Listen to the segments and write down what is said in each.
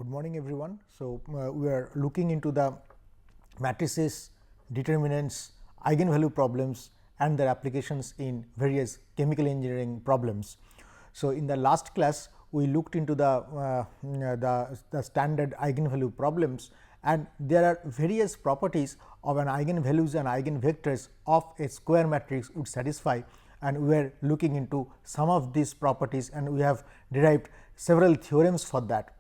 Good morning everyone. So, we are looking into the matrices, determinants, eigenvalue problems and their applications in various chemical engineering problems. So, in the last class we looked into the standard eigenvalue problems, and there are various properties of an eigenvalues and eigenvectors of a square matrix would satisfy, and we are looking into some of these properties and we have derived several theorems for that.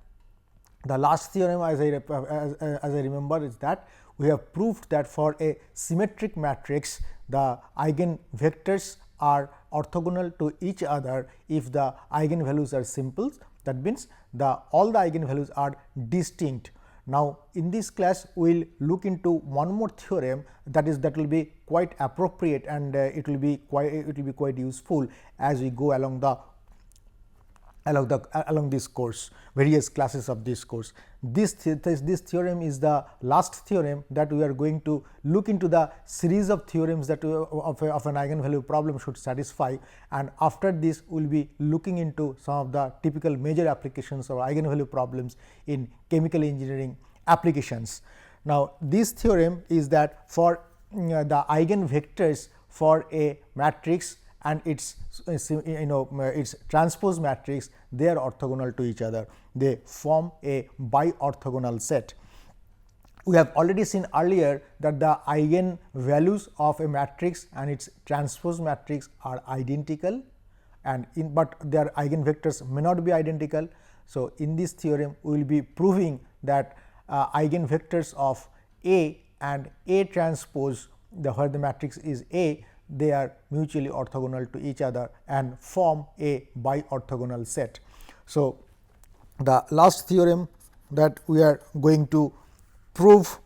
The last theorem as I remember is that we have proved that for a symmetric matrix the eigenvectors are orthogonal to each other if the eigenvalues are simple. That means, all the eigenvalues are distinct. Now, in this class we will look into one more theorem that will be quite appropriate, and it will be quite useful as we go along this course, various classes of this course. This theorem is the last theorem that we are going to look into the series of theorems that of an eigenvalue problem should satisfy, and after this we will be looking into some of the typical major applications of eigenvalue problems in chemical engineering applications. Now, this theorem is that for the eigenvectors for a matrix and its its transpose matrix, they are orthogonal to each other. They form a bi-orthogonal set. We have already seen earlier that the eigenvalues of a matrix and its transpose matrix are identical, and but their eigenvectors may not be identical. So, in this theorem we will be proving that eigenvectors of A and A transpose, where the matrix is A, they are mutually orthogonal to each other and form a bi-orthogonal set. So, the last theorem that we are going to prove,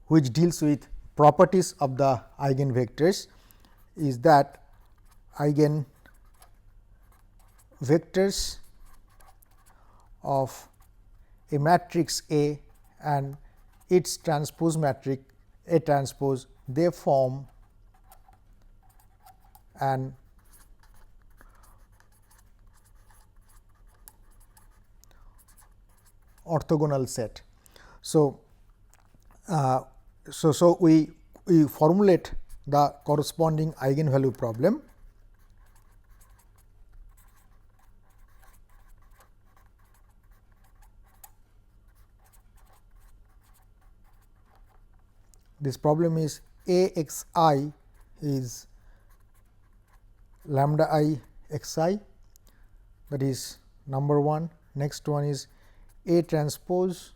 which deals with properties of the eigenvectors, is that eigenvectors of a matrix A and its transpose matrix A transpose, they form an orthogonal set. So, we formulate the corresponding eigenvalue problem. This problem is A x I is lambda I x I, that is number 1. Next one is A transpose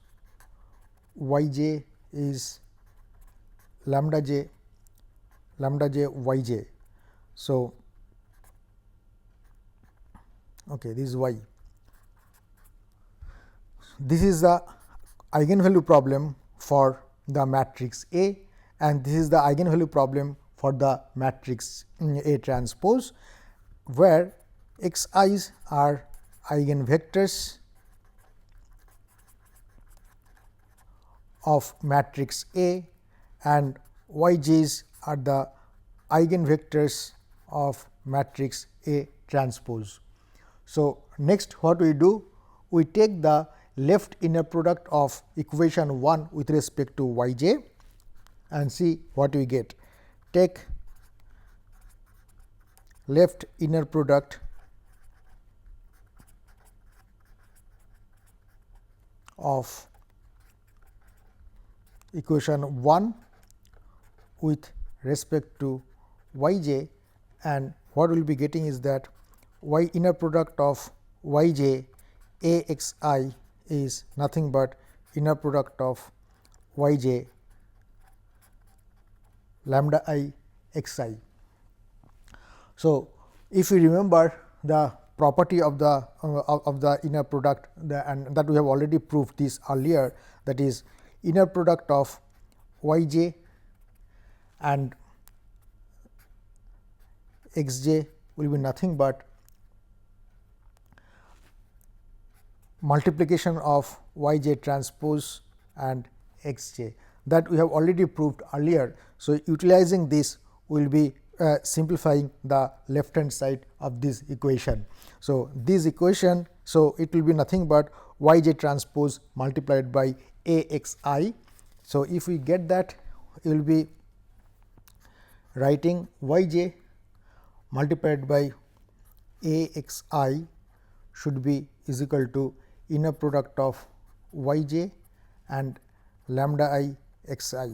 y j is lambda j y j. So, this is y. This is the eigenvalue problem for the matrix A, and this is the eigenvalue problem for the matrix A transpose, where x i's are eigenvectors of matrix A and y j's are the eigenvectors of matrix A transpose. So, next what we do? We take the left inner product of equation 1 with respect to y j and see what we get. Take left inner product of equation 1 with respect to y j, and what we will be getting is that y inner product of y j A x I is nothing but inner product of y j lambda I x I. So, if you remember the property of the inner product, and that we have already proved this earlier, that is inner product of y j and x j will be nothing but multiplication of y j transpose and x j, that we have already proved earlier. So, utilizing this we will be simplifying the left hand side of this equation. So, this equation So, it will be nothing but y j transpose multiplied by a x I. So, if we get that, we will be writing y j multiplied by a x I should be is equal to inner product of y j and lambda I x I.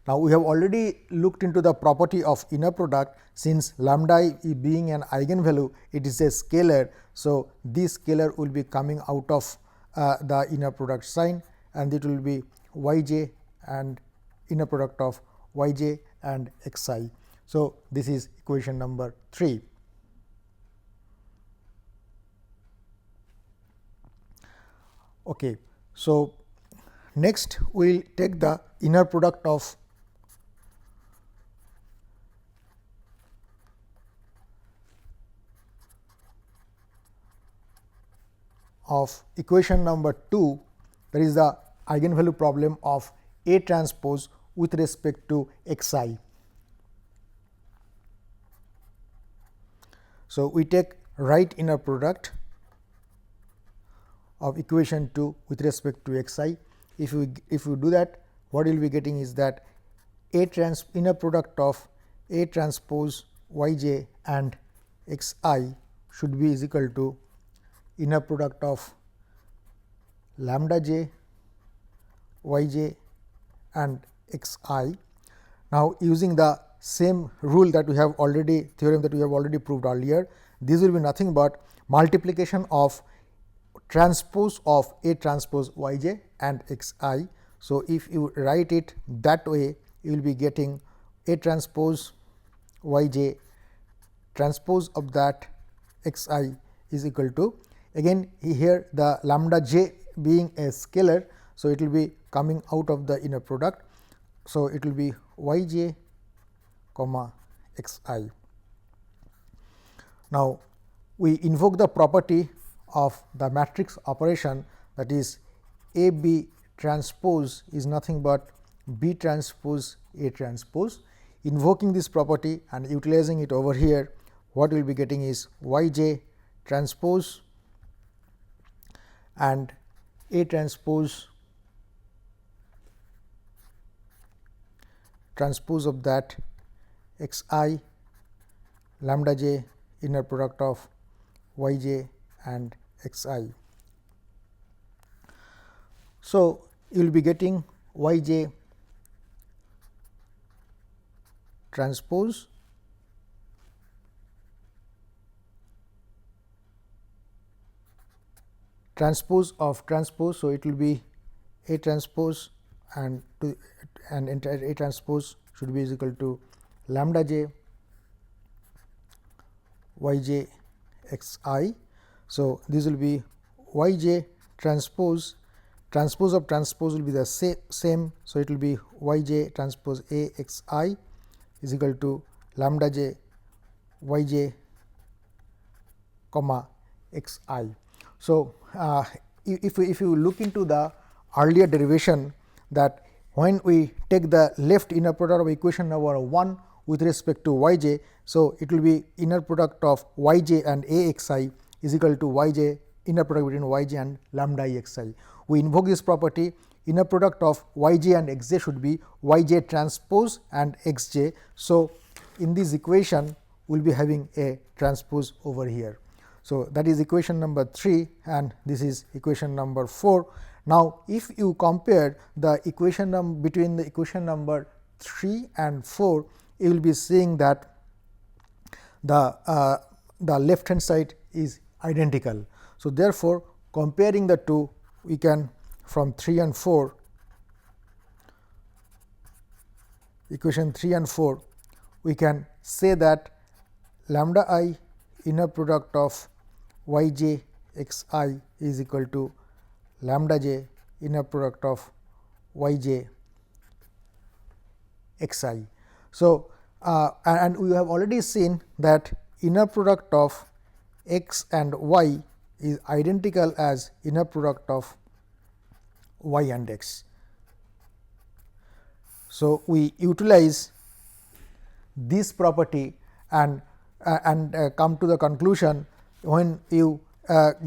Now, we have already looked into the property of inner product, since lambda I being an eigenvalue, it is a scalar. So, this scalar will be coming out of the inner product sign, and it will be y j and inner product of y j and x I. So, this is equation number 3. Okay. So, next we will take the inner product of equation number 2, that is the eigenvalue problem of A transpose with respect to x I. So, we take right inner product of equation 2 with respect to x I. If we do that, what we will be getting is that inner product of A transpose y j and x I should be is equal to inner product of lambda j y j and x I. Now, using the same rule that we have already theorem that we have already proved earlier, this will be nothing but multiplication of transpose of A transpose y j and x I. So, if you write it that way, you will be getting A transpose y j transpose of that x I is equal to, again here the lambda j being a scalar. So, it will be coming out of the inner product. So, it will be y j comma x I. Now, we invoke the property of the matrix operation, that is A B transpose is nothing but B transpose A transpose. Invoking this property and utilizing it over here, what we will be getting is y j transpose and A transpose of that x I lambda j inner product of y j and x I. So, you will be getting y j transpose of transpose. So, it will be A transpose and entire A transpose should be is equal to lambda j y j x I. So, this will be y j transpose of transpose will be the same. So, it will be y j transpose A x I is equal to lambda j y j comma x I. So, if you look into the earlier derivation, that when we take the left inner product of equation number 1 with respect to y j. So, it will be inner product of y j and A x I is equal to y j inner product between y j and lambda I x I. We invoke this property, inner product of y j and x j should be y j transpose and x j. So, in this equation we will be having a transpose over here. So, that is equation number 3 and this is equation number 4. Now, if you compare the equation between the equation number 3 and 4, you will be seeing that the left hand side is identical. So, therefore, comparing the two, we can from 3 and 4, equation 3 and 4, we can say that lambda I inner product of y j x I is equal to lambda j inner product of y j x I. So, and we have already seen that inner product of x and y is identical as inner product of y and x. So, we utilize this property and come to the conclusion when you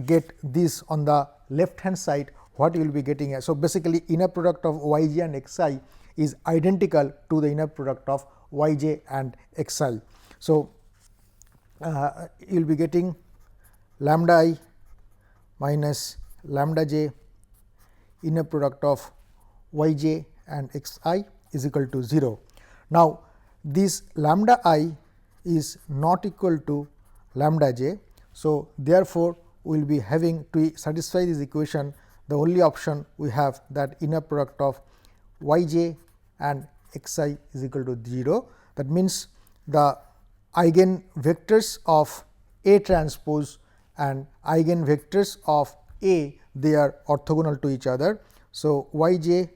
get this on the left hand side, what you will be getting. So, basically inner product of y j and x I is identical to the inner product of y j and x I. So, you will be getting lambda I minus lambda j inner product of y j and x I is equal to 0. Now, this lambda I is not equal to lambda j. So, therefore, we will be having to satisfy this equation, the only option we have, that inner product of y j and x I is equal to 0. That means, the eigen vectors of A transpose and eigen vectors of A, they are orthogonal to each other. So, y j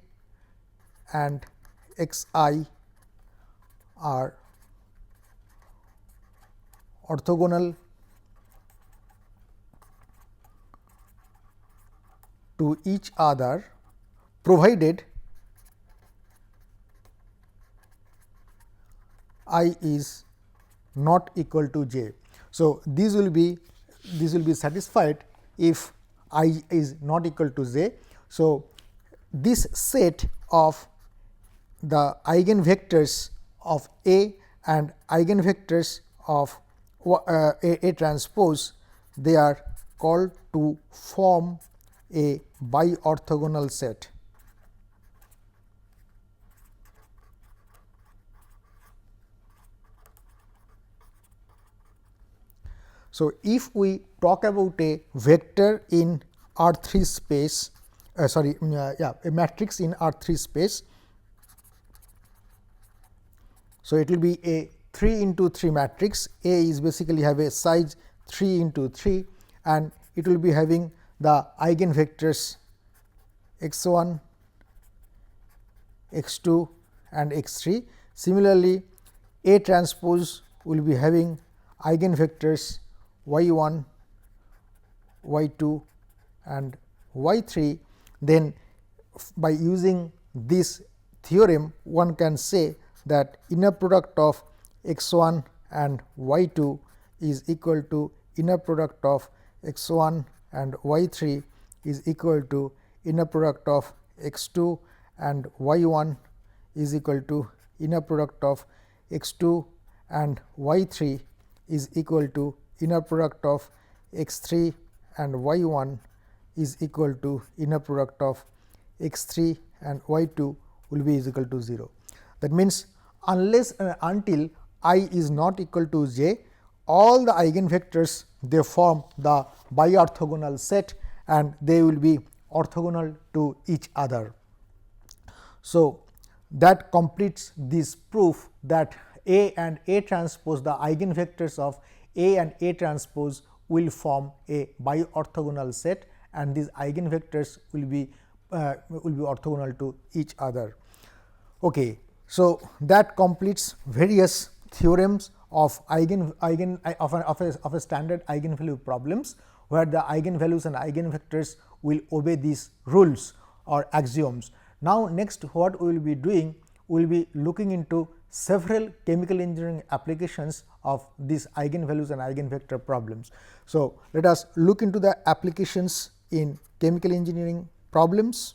and x I are orthogonal to each other, provided I is not equal to j. So, these will be satisfied if I is not equal to j. So, this set of the eigenvectors of A and eigenvectors of A transpose, they are called to form a bi-orthogonal set. So, if we talk about a vector in R3 space, a matrix in R3 space. So, it will be a 3 into 3 matrix. A is basically have a size 3 into 3, and it will be having the eigenvectors x 1, x 2 and x 3. Similarly, A transpose will be having eigenvectors y 1, y 2 and y 3. Then, by using this theorem, one can say that inner product of x 1 and y 2 is equal to inner product of x 1 and y 3 is equal to inner product of x 2 and y 1 is equal to inner product of x 2 and y 3 is equal to inner product of x 3 and y 1 is equal to inner product of x 3 and y 2 will be is equal to 0. That means, unless until I is not equal to j, all the eigenvectors, they form the bi-orthogonal set and they will be orthogonal to each other. So, that completes this proof that A and A transpose, the eigenvectors of A and A transpose will form a bi-orthogonal set, and these eigenvectors will be orthogonal to each other. Okay. So, that completes various theorems of of a standard eigenvalue problems, where the eigenvalues and eigenvectors will obey these rules or axioms. Now, next what we will be doing, we will be looking into several chemical engineering applications of these eigenvalues and eigenvector problems. So, let us look into the applications in chemical engineering problems.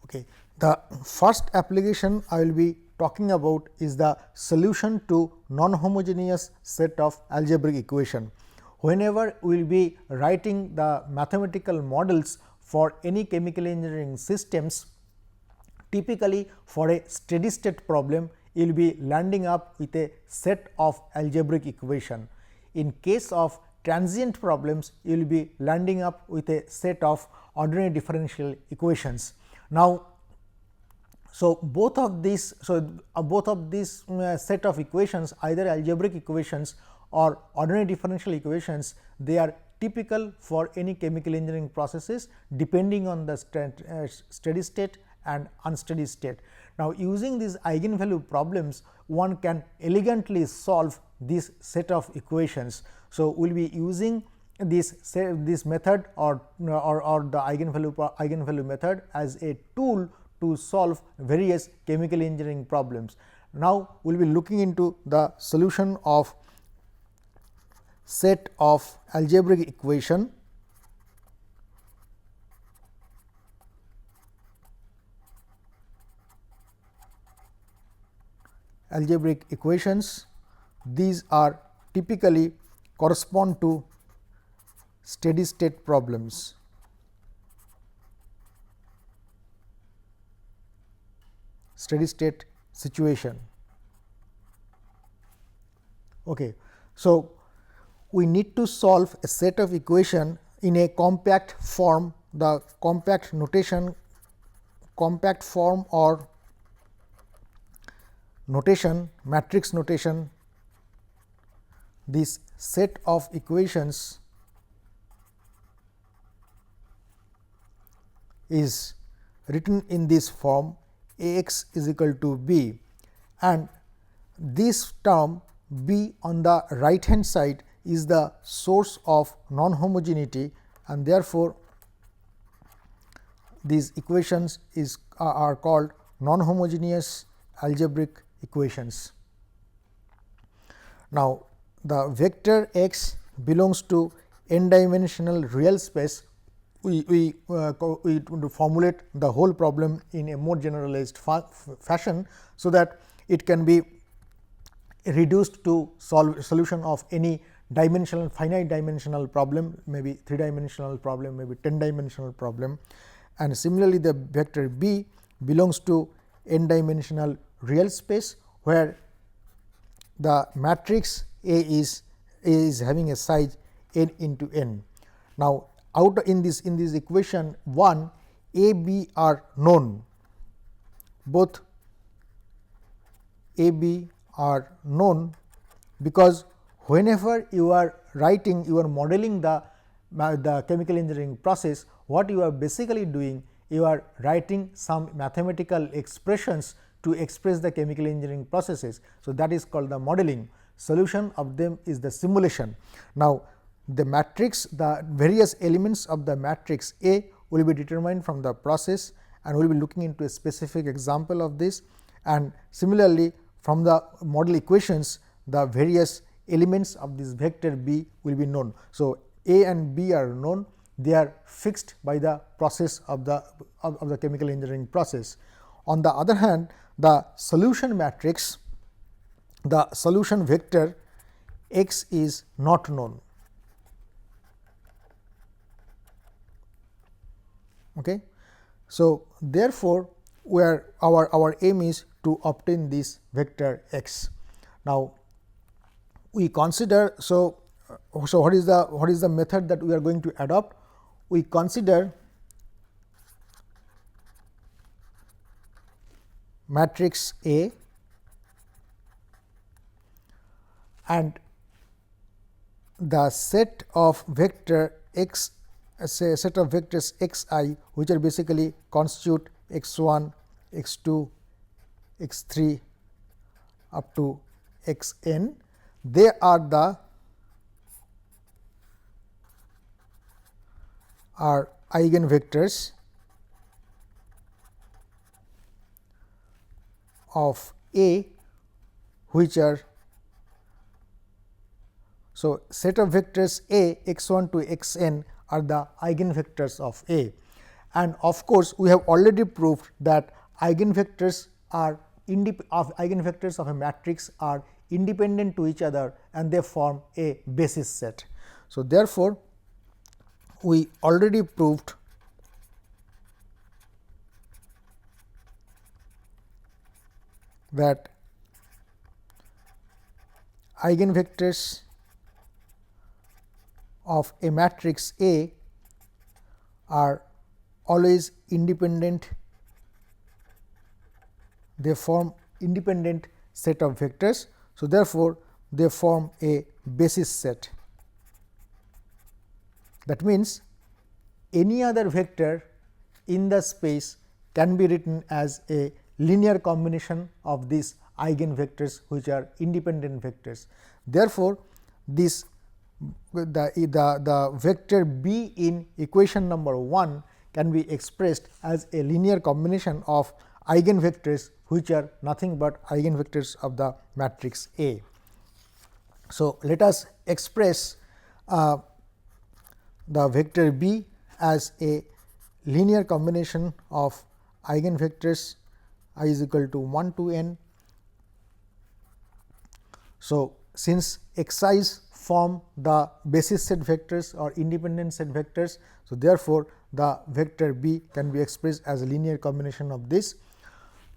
Okay. The first application I will be talking about is the solution to non-homogeneous set of algebraic equation. Whenever we will be writing the mathematical models for any chemical engineering systems, typically for a steady state problem, you will be landing up with a set of algebraic equation. In case of transient problems, you will be landing up with a set of ordinary differential equations. Now, both of these set of equations, either algebraic equations or ordinary differential equations, they are typical for any chemical engineering processes depending on the steady state and unsteady state. Now, using these eigenvalue problems, one can elegantly solve this set of equations. So, we will be using this method or the eigenvalue method as a tool to solve various chemical engineering problems. Now, we will be looking into the solution of set of algebraic equation algebraic equations. These are typically correspond to steady state problems. Steady state situation. Okay. So, we need to solve a set of equation in a compact form. The compact form or notation, matrix notation. This set of equations is written in this form: A x is equal to b, and this term b on the right hand side is the source of non-homogeneity, and therefore, these equations are called non-homogeneous algebraic equations. Now, the vector x belongs to n dimensional real space. We formulate the whole problem in a more generalized fashion, so that it can be reduced to solution of any dimensional finite dimensional problem, maybe 3 dimensional problem, maybe 10 dimensional problem. And similarly, the vector b belongs to n dimensional real space, where the matrix A is having a size n into n. Now, out in this equation 1, A, B are known, both A, B are known, because whenever you are writing, you are modeling the chemical engineering process, what you are basically doing, you are writing some mathematical expressions to express the chemical engineering processes. So, that is called the modeling. Solution of them is the simulation. Now, the matrix, the various elements of the matrix A will be determined from the process, and we will be looking into a specific example of this. And similarly, from the model equations, the various elements of this vector B will be known. So, A and B are known, they are fixed by the process of the chemical engineering process. On the other hand, the solution matrix, the solution vector x is not known. Okay. So, therefore, where our aim is to obtain this vector x. Now, we consider, so what is the method that we are going to adopt? We consider matrix A and the set of vector x, say a set of vectors x I, which are basically constitute x 1, x 2, x 3 up to x n. They are the eigenvectors of A, which are, so set of vectors A x 1 to x n are the eigenvectors of A. And of course, we have already proved that eigenvectors of a matrix are independent to each other, and they form a basis set. So, therefore, we already proved that eigenvectors of a matrix A are always independent, they form independent set of vectors. So, therefore, they form a basis set. That means, any other vector in the space can be written as a linear combination of these eigenvectors which are independent vectors. Therefore, this the vector b in equation number 1 can be expressed as a linear combination of eigenvectors which are nothing but eigenvectors of the matrix A. So, let us express the vector b as a linear combination of eigenvectors I is equal to 1 to n. So, since x i's form the basis set vectors or independent set vectors. So, therefore, the vector b can be expressed as a linear combination of this.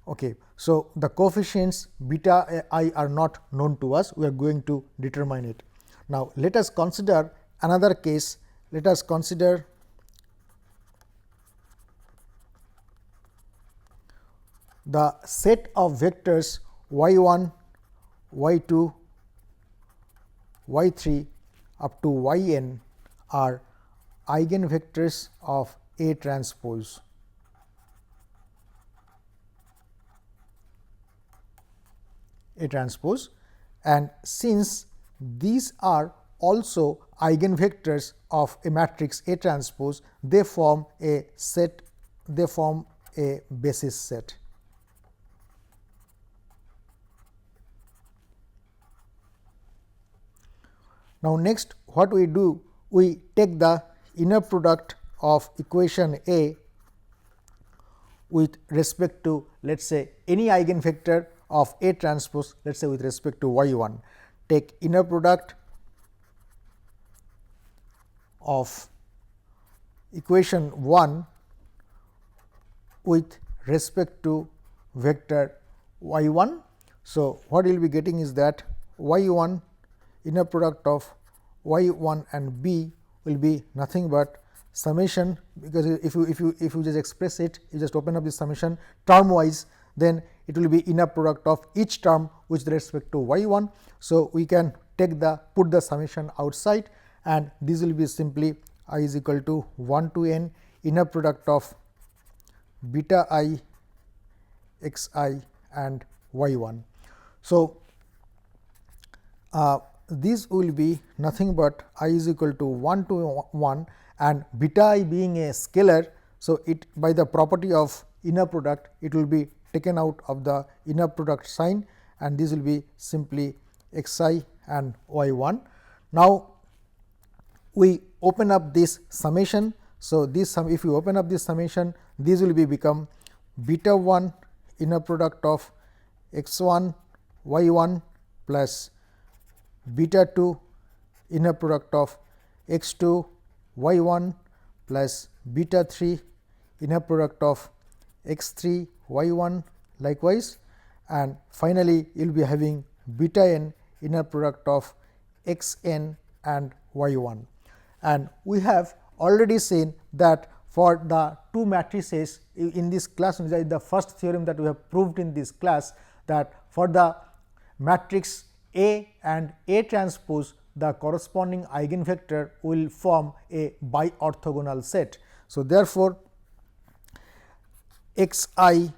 Okay. So, the coefficients beta I are not known to us, we are going to determine it. Now, let us consider another case. Let us consider the set of vectors y 1, y 2, y 3 up to y n are eigenvectors of A transpose. A transpose, and since these are also eigenvectors of a matrix A transpose, they form a set, they form a basis set. Now, next what we do, we take the inner product of equation A with respect to, let us say, any eigenvector of A transpose, let us say with respect to y 1, take inner product of equation 1 with respect to vector y 1. So, what we will be getting is that y 1 inner product of y 1 and b will be nothing but summation, because if you just express it, you just open up this summation term wise, then it will be inner product of each term with respect to y 1. So, we can take the put the summation outside, and this will be simply I is equal to 1 to n inner product of beta I, x I and y 1. So, these will be nothing but I is equal to 1 to 1 and beta I being a scalar. So, it by the property of inner product, it will be taken out of the inner product sign, and this will be simply x I and y 1. Now, we open up this summation. So, this sum, if you open up this summation, this will be become beta 1 inner product of x 1 y 1 plus beta 2 inner product of x 2 y 1 plus beta 3 inner product of x 3 y 1 likewise, and finally, you will be having beta n inner product of x n and y 1. And we have already seen that for the two matrices in this class, the first theorem that we have proved in this class, that for the matrix A and A transpose, the corresponding eigenvector will form a bi-orthogonal set. So, therefore, x I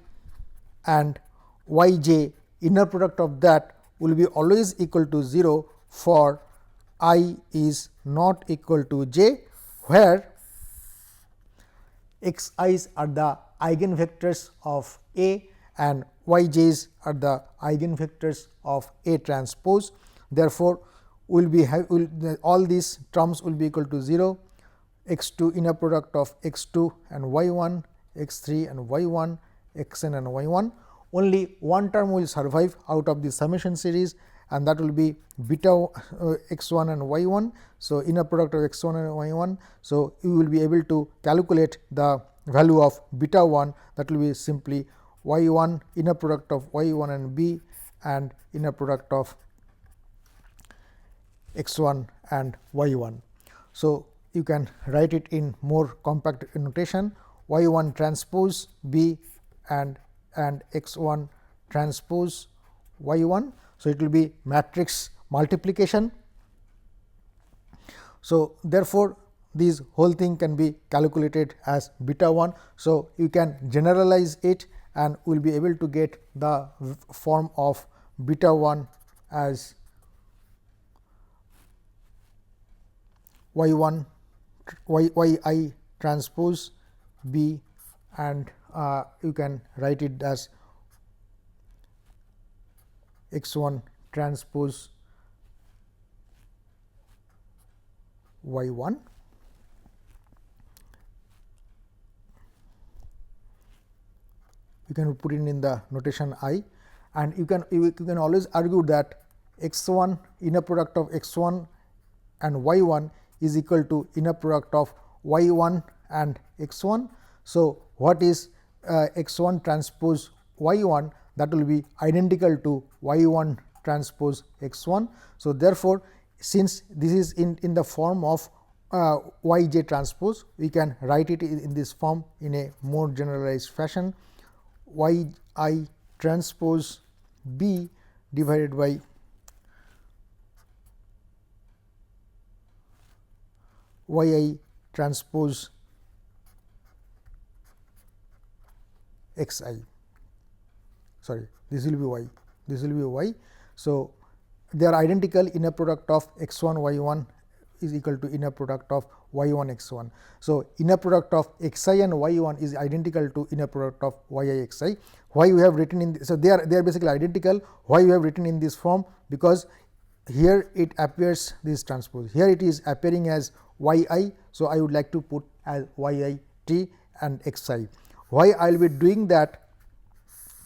and y j inner product of that will be always equal to 0 for I is not equal to j, where x i's are the eigenvectors of A and y j's are the eigenvectors of A transpose. Therefore, will be all these terms will be equal to 0, x 2 inner product of x 2 and y 1, x 3 and y 1, x n and y 1. Only one term will survive out of the summation series, and that will be beta x 1 and y 1. So, inner product of x 1 and y 1. So, you will be able to calculate the value of beta 1, that will be simply y 1 inner product of y 1 and b and inner product of x 1 and y 1. So, you can write it in more compact notation y 1 transpose b and x 1 transpose y 1. So, it will be matrix multiplication. So, therefore, this whole thing can be calculated as beta 1. So, you can generalize it and we will be able to get the form of beta 1 as y 1 y I transpose B, and you can write it as x 1 transpose y 1. You can put it in the notation I, and you can always argue that x 1 inner product of x 1 and y 1 is equal to inner product of y 1 and x 1. So, what is x 1 transpose y 1? That will be identical to y 1 transpose x 1. So, therefore, since this is in the form of y j transpose, we can write it in this form in a more generalized fashion, y I transpose B divided by y I transpose x I. Sorry, this will be y, this will be y. So, they are identical. Inner product of x 1 y 1 is equal to inner product of y 1 x 1. So, inner product of x I and y 1 is identical to inner product of y I x I. Why we have written in so they are basically identical. Why we have written in this form? Because here it appears this transpose, here it is appearing as y I. So, I would like to put as y I t and x I. Why I will be doing that?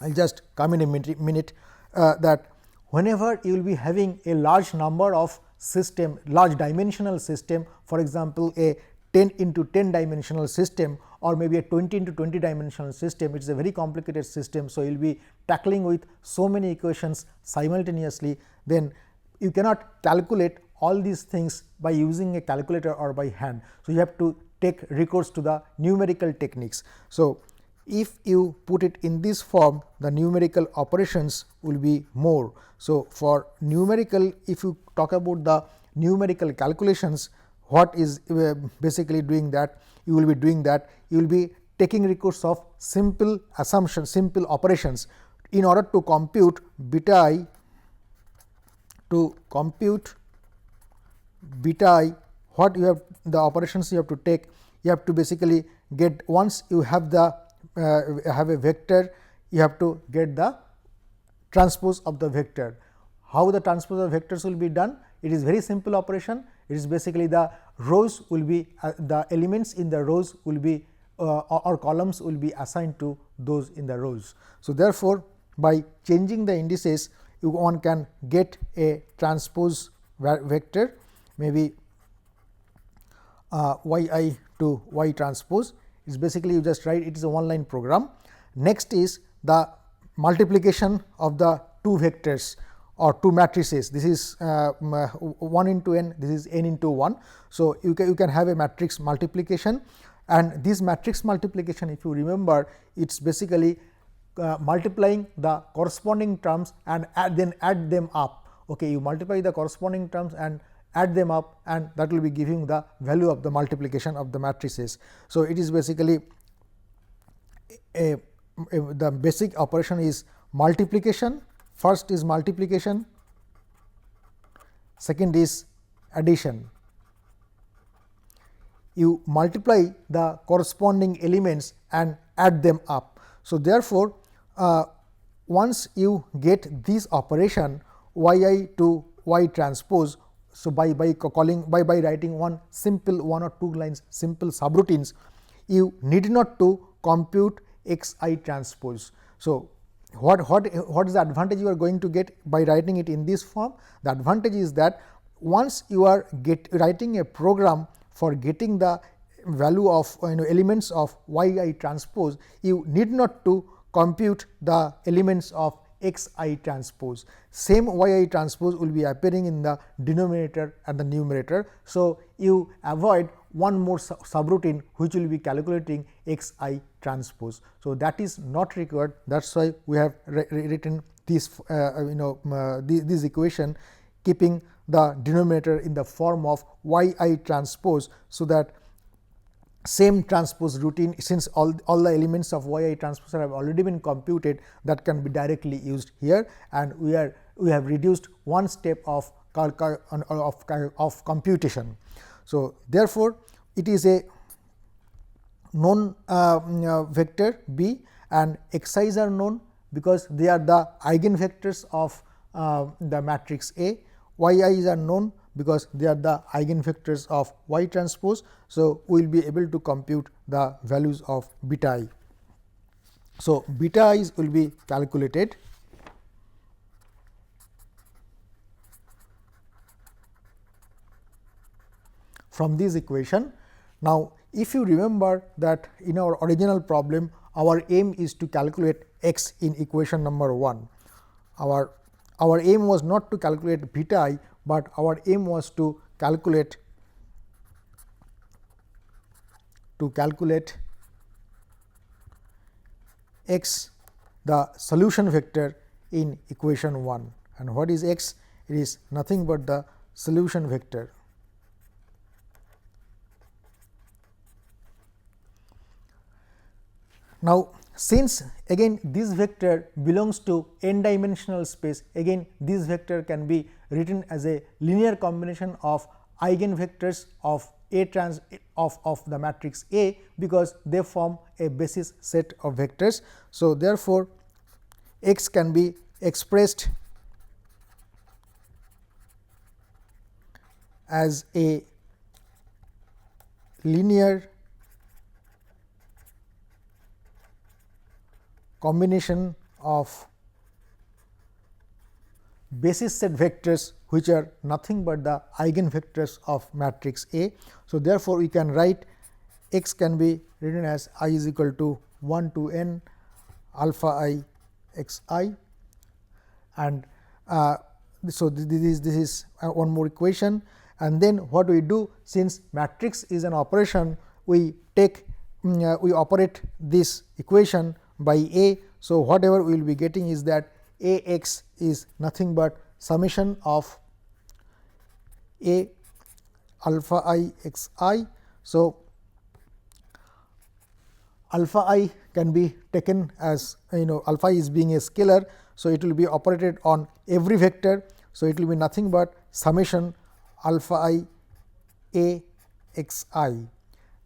I will just come in a minute that whenever you will be having a large number of system, large dimensional system, for example, a 10 into 10 dimensional system or maybe a 20 into 20 dimensional system, it is a very complicated system. So, you will be tackling with so many equations simultaneously, then you cannot calculate all these things by using a calculator or by hand. So, you have to take recourse to the numerical techniques. So, if you put it in this form, the numerical operations will be more. So, for numerical, if you talk about the numerical calculations, what is basically doing that? You will be doing that, you will be taking recourse of simple assumptions, simple operations in order to compute beta I. To compute beta I, what you have, the operations you have to take, you have to basically get, once you have the have a vector, you have to get the transpose of the vector. How the transpose of vectors will be done? It is very simple operation. It is basically the rows will be the elements in the rows will be or columns will be assigned to those in the rows. So, therefore, by changing the indices, one can get a transpose vector, maybe y I to y transpose. Is basically you just write, it is a one line program. Next is the multiplication of the two vectors or two matrices. This is 1 into n, this is n into 1. So, you can have a matrix multiplication, and this matrix multiplication, if you remember, it is basically multiplying the corresponding terms and then add them up. Okay, you multiply the corresponding terms and add them up, and that will be giving the value of the multiplication of the matrices. So, it is basically the basic operation is multiplication. First is multiplication, second is addition. You multiply the corresponding elements and add them up. So, therefore, once you get this operation y I to y transpose, so by writing one simple 1 or 2 lines simple subroutines, you need not to compute x I transpose. So, what is the advantage you are going to get by writing it in this form? The advantage is that once you are writing a program for getting the value of elements of y I transpose, you need not to compute the elements of x I transpose. Same y I transpose will be appearing in the denominator and the numerator. So, you avoid one more subroutine which will be calculating x I transpose. So, that is not required, that is why we have written this this equation keeping the denominator in the form of yi transpose. So, that same transpose routine, since all the elements of yi transpose have already been computed, that can be directly used here, and we have reduced one step of computation. So, therefore, it is a known vector B, and xi's are known because they are the eigenvectors of the matrix A. Yi's are known because they are the eigenvectors of y transpose. So, we will be able to compute the values of beta I. So, beta i's will be calculated from this equation. Now, if you remember that in our original problem, our aim is to calculate x in equation number 1. Our aim was not to calculate beta I, but our aim was to calculate x, the solution vector in equation 1. And what is x? It is nothing but the solution vector. Now, since again this vector belongs to n dimensional space, again this vector can be written as a linear combination of eigenvectors of of the matrix A, because they form a basis set of vectors. So, therefore, x can be expressed as a linear combination of basis set vectors which are nothing but the eigenvectors of matrix A. So, therefore, we can write x can be written as I is equal to 1 to n alpha I x I, and so this is one more equation. And then what we do, since matrix is an operation, we take we operate this equation by A. So, whatever we will be getting is that A x is nothing but summation of A alpha I x I. So, alpha I can be taken as alpha is being a scalar. So, it will be operated on every vector. So, it will be nothing but summation alpha I A x I.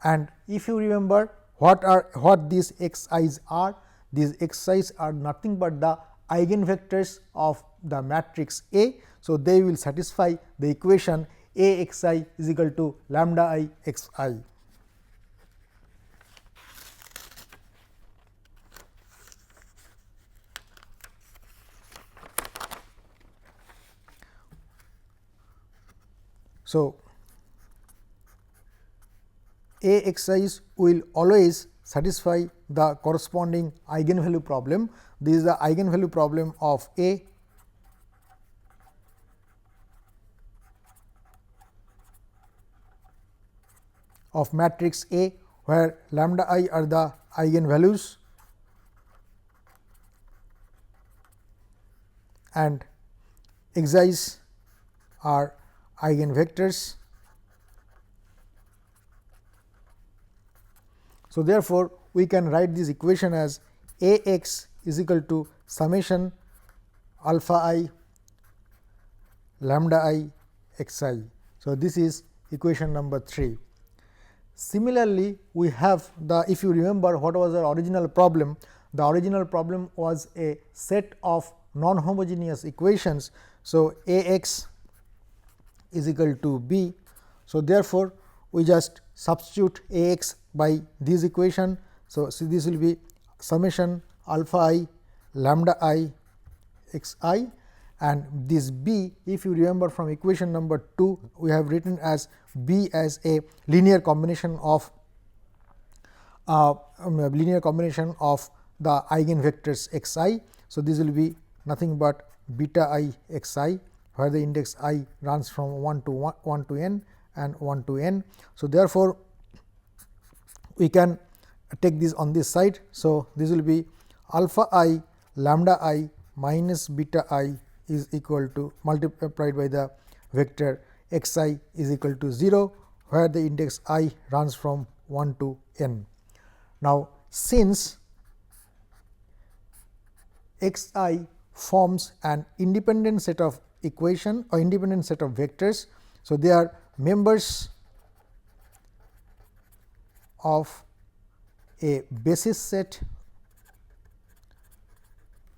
And if you remember what these x i's are, these x i's are nothing but the eigenvectors of the matrix A. So, they will satisfy the equation A x I is equal to lambda I x I. So, A x i's will always satisfy the corresponding eigenvalue problem. This is the eigenvalue problem of A of matrix A, where lambda I are the eigenvalues and x i's are eigenvectors. So, therefore, we can write this equation as A x is equal to summation alpha I lambda I x I. So, this is equation number 3. Similarly, we have the, if you remember what was our original problem, the original problem was a set of non-homogeneous equations. So, A x is equal to B. So, therefore, we just substitute A x by this equation. So, this will be summation alpha I lambda I x I, and this B, if you remember from equation number 2, we have written as B as a linear combination of the eigenvectors x I. So, this will be nothing but beta I x I, where the index I runs from 1 to n and 1 to n. So, therefore, we can take this on this side. So, this will be alpha I lambda I minus beta I is equal to multiplied by the vector x I is equal to 0, where the index I runs from 1 to n. Now, since x I forms an independent set of equation or independent set of vectors. So, they are members of a basis set,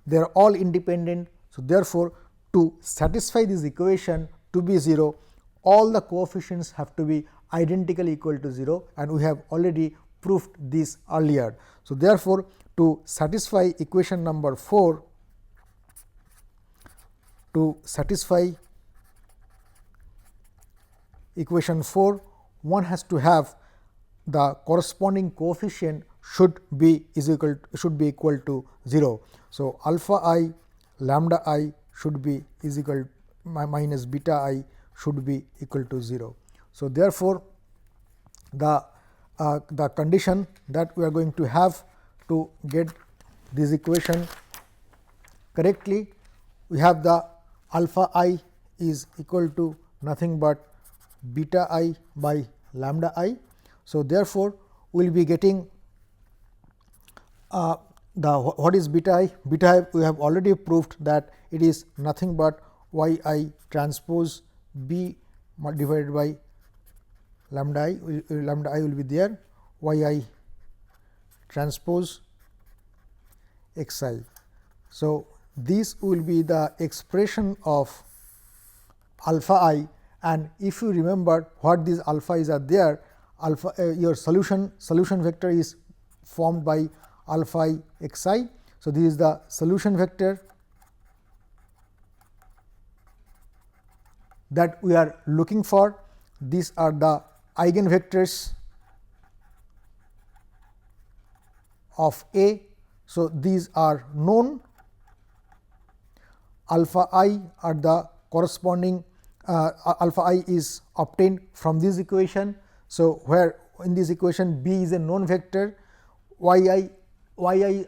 they are all independent. So, therefore, to satisfy this equation to be 0, all the coefficients have to be identically equal to 0, and we have already proved this earlier. So, therefore, to satisfy equation number 4, one has to have the corresponding coefficient should be equal to 0. So, alpha I lambda I should be is equal minus beta I should be equal to 0. So, therefore, the condition that we are going to have to get this equation correctly, we have the alpha I is equal to nothing but beta I by lambda I. So, therefore, we will be getting what is beta I? Beta I we have already proved that it is nothing but y I transpose b divided by lambda I will be there, y I transpose x I. So, this will be the expression of alpha I, and if you remember what these alpha i's are there, alpha your solution vector is formed by alpha I x I. So, this is the solution vector that we are looking for. These are the eigenvectors of A. So, these are known. Alpha I are the corresponding alpha I is obtained from this equation. So, where in this equation B is a known vector, y I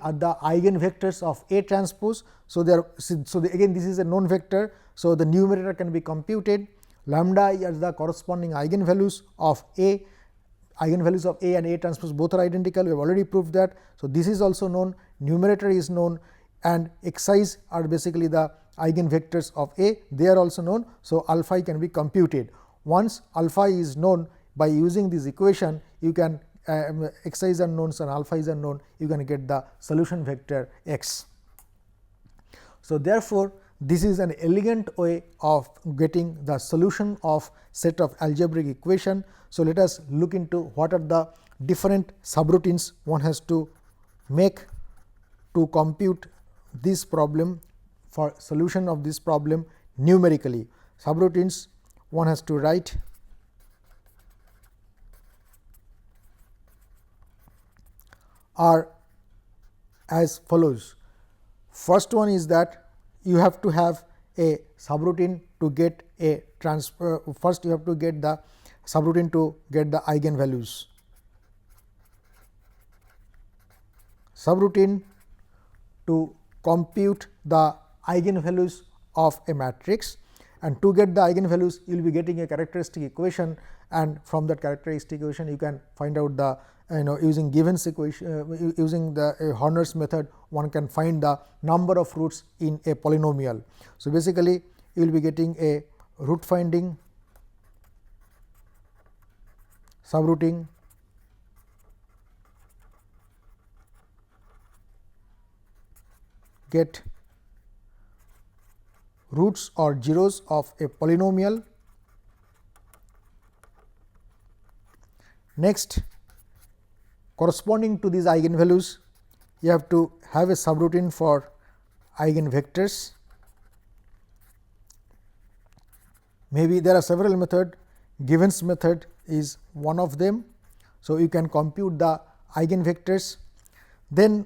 are the eigenvectors of A transpose. So, again this is a known vector. So, the numerator can be computed, lambda I are the corresponding eigenvalues of A. Eigenvalues of A and A transpose both are identical, we have already proved that. So, this is also known, numerator is known, and x i's are basically the eigenvectors of A, they are also known. So, alpha I can be computed. Once alpha I is known, by using this equation you can x I is unknown and alpha is unknown, you can get the solution vector x. So, therefore, this is an elegant way of getting the solution of set of algebraic equation. So, let us look into what are the different subroutines one has to make to compute this problem, for solution of this problem numerically. Subroutines one has to write are as follows. First one is that you have to have a subroutine to get a first you have to get the subroutine to get the eigenvalues. Subroutine to compute the eigenvalues of a matrix, and to get the eigenvalues you will be getting a characteristic equation, and from that characteristic equation you can find out the using Given's equation, using the Horner's method one can find the number of roots in a polynomial. So, basically you will be getting a root finding, subrouting, get roots or zeros of a polynomial. Next, corresponding to these eigenvalues, you have to have a subroutine for eigenvectors. Maybe there are several methods, Given's method is one of them. So, you can compute the eigenvectors, then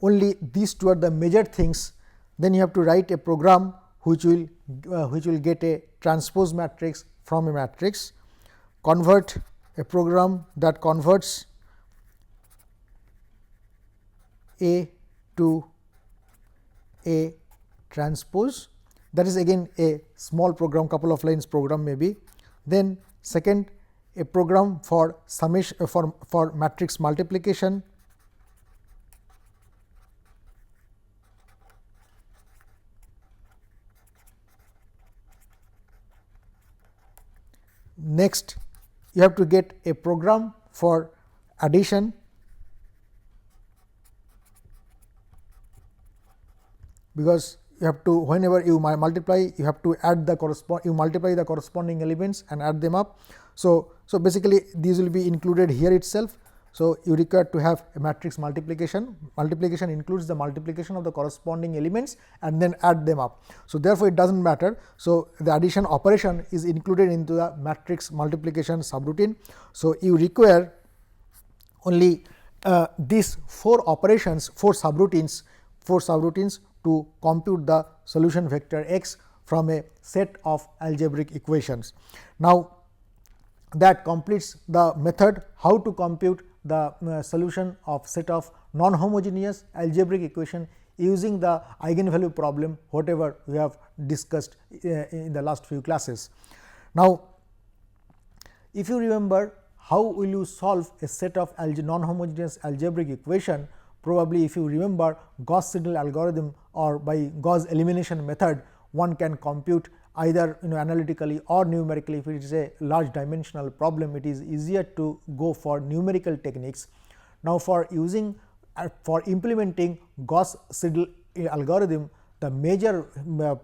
only these two are the major things. Then you have to write a program which will get a transpose matrix from a matrix, convert a program that converts A to A transpose. that is again a small program, couple of lines program maybe. Then second, a program for summation for matrix multiplication. Next, you have to get a program for addition. Because you have to, whenever you multiply, you have to add the multiply the corresponding elements and add them up. So basically these will be included here itself. So you require to have a matrix multiplication. Multiplication includes the multiplication of the corresponding elements and then add them up. So therefore it does not matter. So the addition operation is included into the matrix multiplication subroutine. So you require only these 4 operations, 4 subroutines to compute the solution vector x from a set of algebraic equations. Now that completes the method how to compute the solution of set of non-homogeneous algebraic equation using the eigenvalue problem, whatever we have discussed in the last few classes. Now if you remember, how will you solve a set of non-homogeneous algebraic equation? Probably if you remember Gauss-Seidel algorithm or by Gauss elimination method, one can compute either analytically or numerically. If it is a large dimensional problem, it is easier to go for numerical techniques. Now for implementing Gauss-Seidel algorithm, the major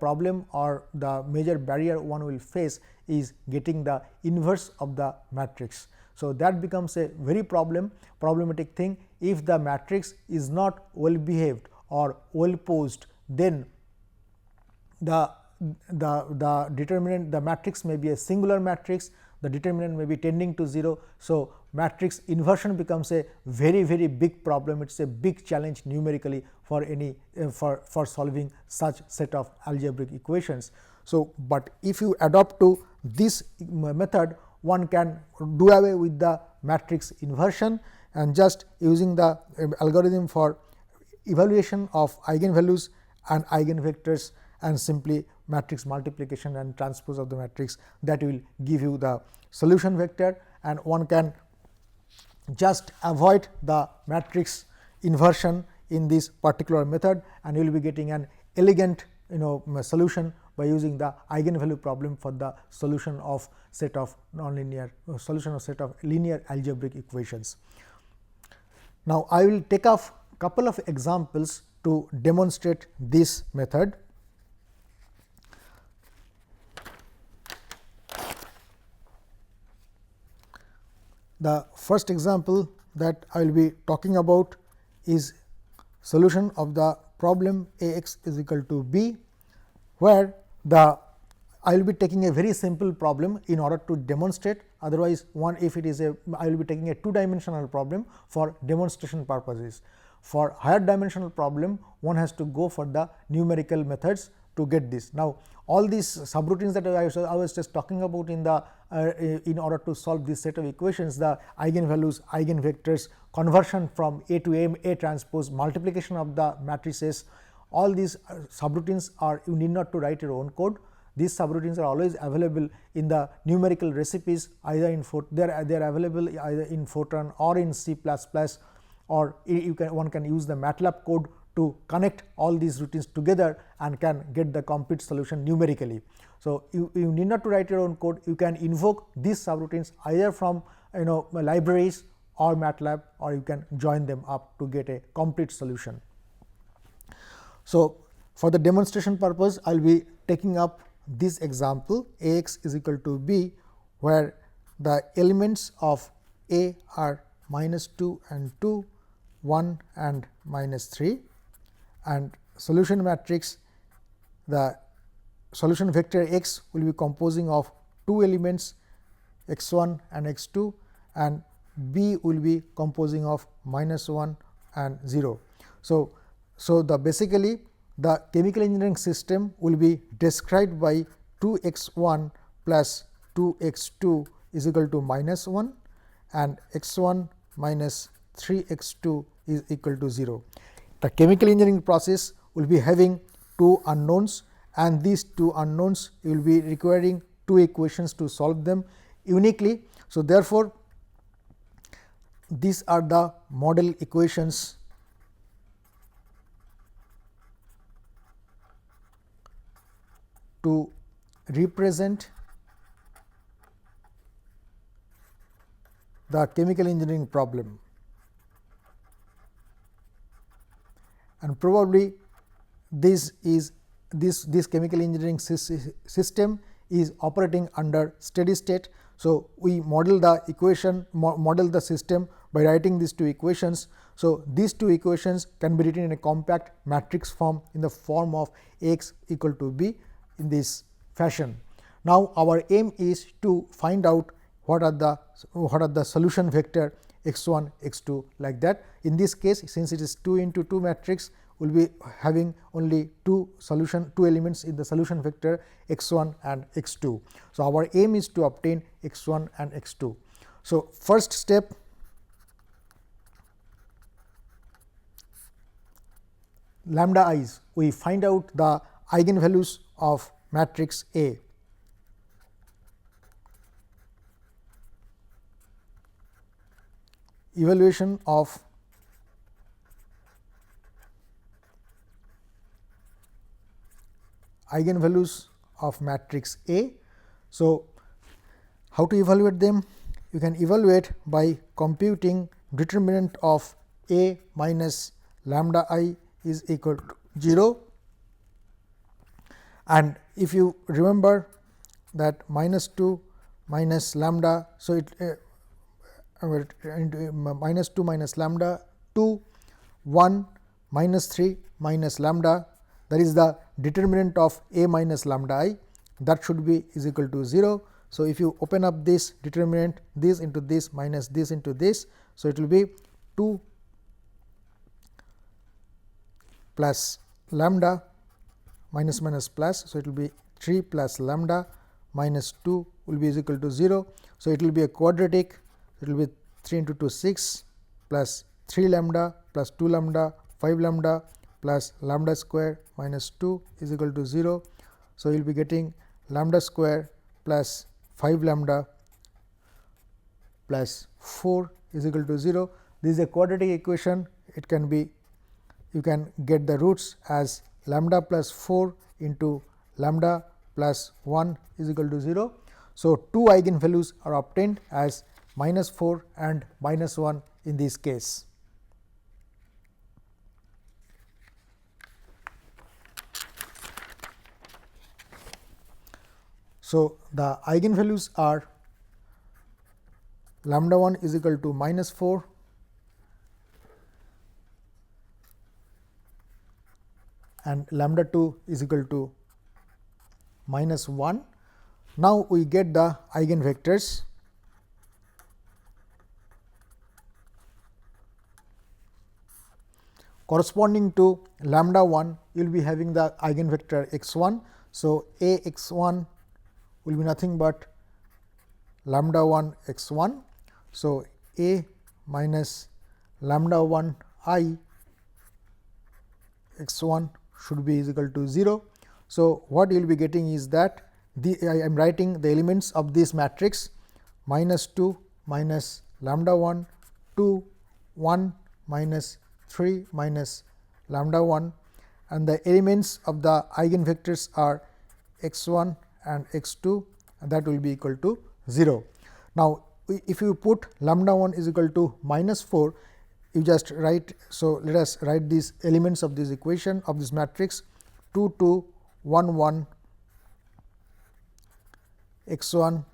problem or the major barrier one will face is getting the inverse of the matrix. So that becomes a very problematic thing. If the matrix is not well behaved or well posed, then the determinant, the matrix may be a singular matrix, the determinant may be tending to 0. So matrix inversion becomes a very big problem. It is a big challenge numerically for any for solving such set of algebraic equations. So but if you adopt to this method, one can do away with the matrix inversion and just using the algorithm for evaluation of eigenvalues and eigenvectors and simply matrix multiplication and transpose of the matrix, that will give you the solution vector, and one can just avoid the matrix inversion in this particular method, and you will be getting an elegant solution by using the eigenvalue problem for the solution of set of linear algebraic equations. Now I will take off couple of examples to demonstrate this method. The first example that I will be talking about is solution of the problem A x is equal to b, where I will be taking a very simple problem in order to demonstrate. Otherwise, if it is I will be taking a 2-dimensional problem for demonstration purposes. For higher dimensional problem, one has to go for the numerical methods to get this. Now all these subroutines that I was just talking about in order to solve this set of equations, the eigenvalues, eigenvectors, conversion from A to A transpose, multiplication of the matrices, all these subroutines are, you need not to write your own code. These subroutines are always available in the numerical recipes, either in they are available either in Fortran or in C++, or one can use the MATLAB code to connect all these routines together and can get the complete solution numerically. So you need not to write your own code. You can invoke these subroutines either from libraries or MATLAB, or you can join them up to get a complete solution. So for the demonstration purpose, I will be taking up this example A x is equal to b, where the elements of A are -2 and 2, 1 and -3, and solution matrix, the solution vector x will be composing of 2 elements x1 and x2, and b will be composing of -1 and 0. So the basically the chemical engineering system will be described by 2x1 plus 2x2 is equal to -1 and x1 minus 3x2 is equal to 0. The chemical engineering process will be having 2 unknowns and these two unknowns, you will be requiring two equations to solve them uniquely. So, therefore, these are the model equations to represent the chemical engineering problem, and probably this chemical engineering system is operating under steady state. So, we model the equation, model the system by writing these two equations. So, these two equations can be written in a compact matrix form in the form of x equal to b in this fashion. Now, our aim is to find out what are the solution vector x 1, x 2 like that. In this case, since it is 2 into 2 matrix, we will be having only two elements in the solution vector x 1 and x 2. So, our aim is to obtain x 1 and x 2. So, first step, lambda i's, we find out the eigenvalues of matrix A. Evaluation of eigenvalues of matrix A. So, how to evaluate them? You can evaluate by computing determinant of A minus lambda I is equal to 0, and if you remember that minus 2 minus lambda. So, it minus 2 minus lambda 2 1 minus 3 minus lambda, that is the determinant of A minus lambda I, that should be is equal to 0. So, if you open up this determinant, this into this minus this into this. So, it will be 2 plus lambda minus minus plus. So, it will be 3 plus lambda minus 2 will be is equal to 0. So, it will be a quadratic, it will be 3 into 2 6 plus 3 lambda plus 2 lambda 5 lambda plus lambda square minus 2 is equal to 0. So, you will be getting lambda square plus 5 lambda plus 4 is equal to 0. This is a quadratic equation. It can be, you can get the roots as lambda plus 4 into lambda plus 1 is equal to 0. So, two eigenvalues are obtained as minus 4 and minus 1 in this case. So, the eigenvalues are lambda 1 is equal to minus 4, and lambda 2 is equal to minus 1. Now, we get the eigenvectors. Corresponding to lambda 1, you will be having the eigenvector x 1. So, A x 1 will be nothing but lambda 1 x 1. So, A minus lambda 1 I x 1 should be is equal to 0. So, what you will be getting is that I am writing the elements of this matrix minus 2 minus lambda 1 2 1 minus 3 minus lambda 1, and the elements of the eigenvectors are x 1 and x 2, and that will be equal to 0. Now, if you put lambda 1 is equal to minus 4, you just write. So, let us write these elements of this equation of this matrix 2 2 1 1 x 1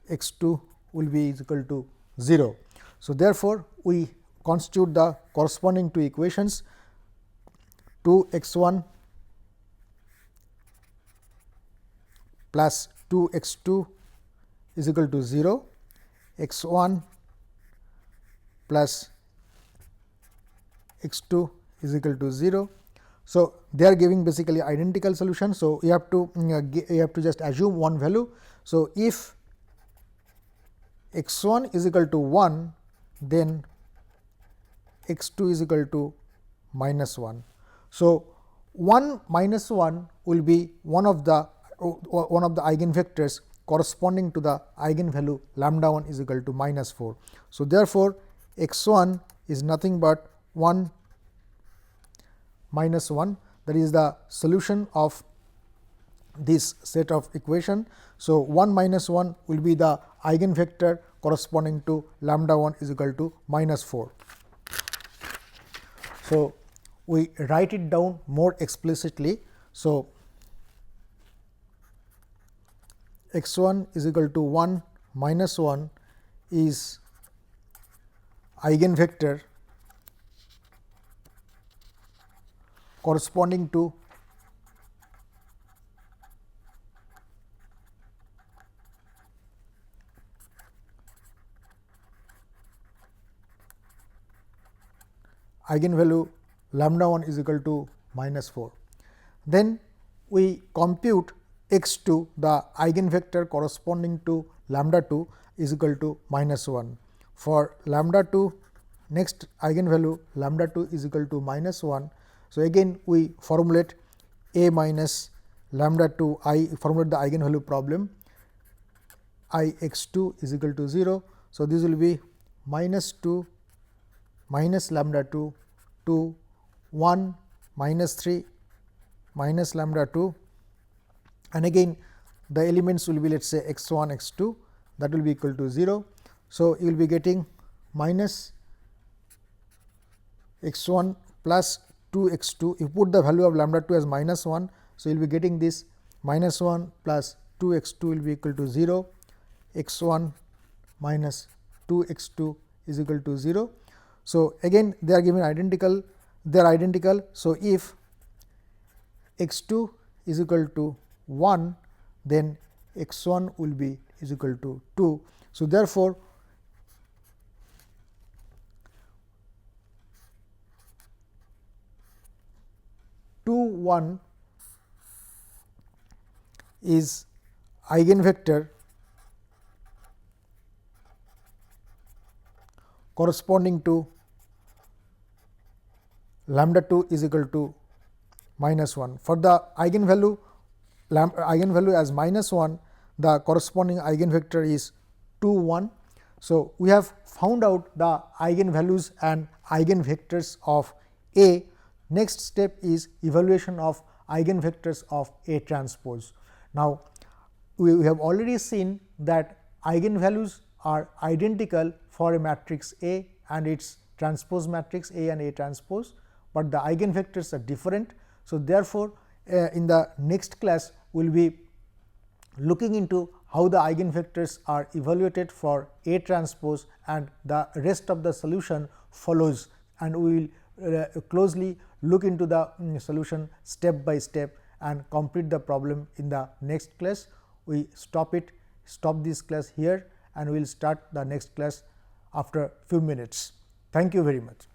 x 2 will be is equal to 0. So, therefore, we constitute the corresponding two equations 2 x 1 plus 2 x 2 is equal to 0, x 1 plus x 2 is equal to 0. So, they are giving basically identical solution. So, you have to just assume one value. So, if x 1 is equal to 1, then x 2 is equal to minus 1. So, 1 minus 1 will be one of the eigenvectors corresponding to the eigenvalue lambda 1 is equal to minus 4. So, therefore, x 1 is nothing but 1 minus 1, that is the solution of this set of equation. So, 1 minus 1 will be the eigenvector corresponding to lambda 1 is equal to minus 4. So, we write it down more explicitly. So, x 1 is equal to 1 minus 1 is eigenvector corresponding to eigenvalue lambda 1 is equal to minus 4. Then we compute x 2, the eigenvector corresponding to lambda 2 is equal to minus 1. For lambda 2, next eigenvalue lambda 2 is equal to minus 1. So, again we formulate a minus lambda 2 I, formulate the eigenvalue problem, I x 2 is equal to 0. So, this will be minus 2 minus lambda 2 to 1 minus 3 minus lambda 2, and again the elements will be, let us say x 1 x 2, that will be equal to 0. So, you will be getting minus x 1 plus 2 x 2, you put the value of lambda 2 as minus 1. So, you will be getting this minus 1 plus 2 x 2 will be equal to 0, x 1 minus 2 x 2 is equal to 0. So, again they are given identical, they are identical. So, if x 2 is equal to 1, then x 1 will be is equal to 2. So, therefore, two 1 is eigenvector corresponding to lambda 2 is equal to minus 1. For the eigenvalue as minus 1, the corresponding eigenvector is 2 1. So, we have found out the eigenvalues and eigenvectors of A. Next step is evaluation of eigenvectors of A transpose. Now, we have already seen that eigenvalues are identical for a matrix A and its transpose matrix A and A transpose, but the eigenvectors are different. So, therefore, in the next class we will be looking into how the eigenvectors are evaluated for A transpose, and the rest of the solution follows, and we will closely look into the solution step by step and complete the problem in the next class. We stop this class here, and we will start the next class after few minutes. Thank you very much.